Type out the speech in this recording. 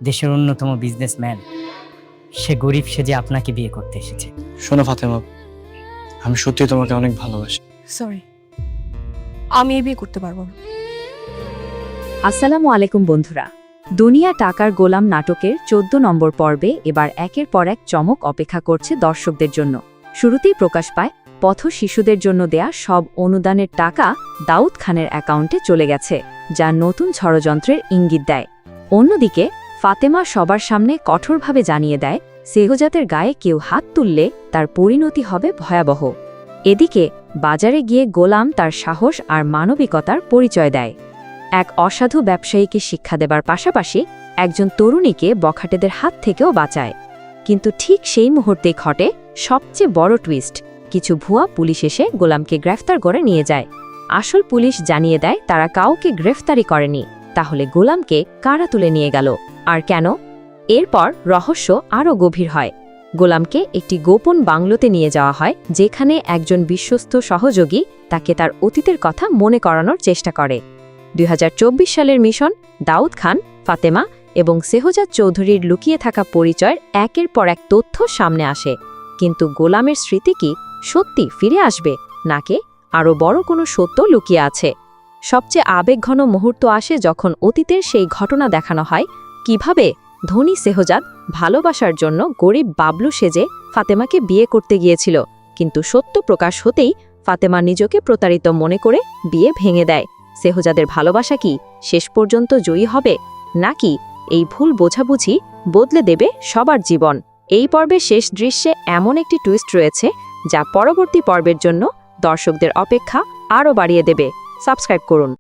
দেশের অন্যতম বিজনেসম্যান, সে গরিব সেজে আপনাকে বিয়ে করতে এসেছে। শোনো ফাতেমা, আমি সত্যি তোমাকে অনেক ভালোবাসি। সরি, আমি এই বিয়ে করতে পারবো না। আসসালামু আলাইকুম বন্ধুরা, দুনিয়া টাকার গোলাম নাটকের 14 নম্বর পর্বে এবার একের পর এক চমক অপেক্ষা করছে দর্শকদের জন্য। শুরুতেই প্রকাশ পায় পথ শিশুদের জন্য দেয়া সব অনুদানের টাকা দাউদ খানের অ্যাকাউন্টে চলে গেছে, যা নতুন ষড়যন্ত্রের ইঙ্গিত দেয়। অন্যদিকে ফাতেমা সবার সামনে কঠোরভাবে জানিয়ে দেয় সেহজাতের গায়ে কেউ হাত তুললে তার পরিণতি হবে ভয়াবহ। এদিকে বাজারে গিয়ে গোলাম তার সাহস আর মানবিকতার পরিচয় দেয়। এক অসাধু ব্যবসায়ীকে শিক্ষা দেবার পাশাপাশি একজন তরুণীকে বখাটেদের হাত থেকেও বাঁচায়। কিন্তু ঠিক সেই মুহূর্তেই ঘটে সবচেয়ে বড় টুইস্ট। কিছু ভুয়া পুলিশ এসে গোলামকে গ্রেফতার করে নিয়ে যায়। আসল পুলিশ জানিয়ে দেয় তারা কাউকে গ্রেফতারি করেনি। তাহলে গোলামকে কারা তুলে নিয়ে গেল, আর কেন? এরপর রহস্য আরও গভীর হয়। গোলামকে একটি গোপন বাংলোতে নিয়ে যাওয়া হয়, যেখানে একজন বিশ্বস্ত সহযোগী তাকে তার অতীতের কথা মনে করানোর চেষ্টা করে। 2024 সালের মিশন, দাউদ খান, ফাতেমা এবং সেহজাত চৌধুরীর লুকিয়ে থাকা পরিচয়ের একের পর এক তথ্য সামনে আসে। কিন্তু গোলামের স্মৃতি কি সত্যি ফিরে আসবে, নাকি আরও বড় কোনো সত্য লুকিয়ে আছে? সবচেয়ে আবেগঘন মুহূর্ত আসে যখন অতীতের সেই ঘটনা দেখানো হয়, কিভাবে ধনী সেহজাত ভালোবাসার জন্য গরিব বাবলু সেজে ফাতেমাকে বিয়ে করতে গিয়েছিল, কিন্তু সত্য প্রকাশ হতেই ফাতেমা নিজেকে প্রতারিত মনে করে বিয়ে ভেঙে দেয়। সেহজাদের ভালোবাসা কি শেষ পর্যন্ত জয়ী হবে, নাকি এই ভুল বোঝাবুঝি বদলে দেবে সবার জীবন? এই পর্বের শেষ দৃশ্যে এমন একটি টুইস্ট রয়েছে যা পরবর্তী পর্বের জন্য দর্শকদের অপেক্ষা আরও বাড়িয়ে দেবে। সাবস্ক্রাইব করুন।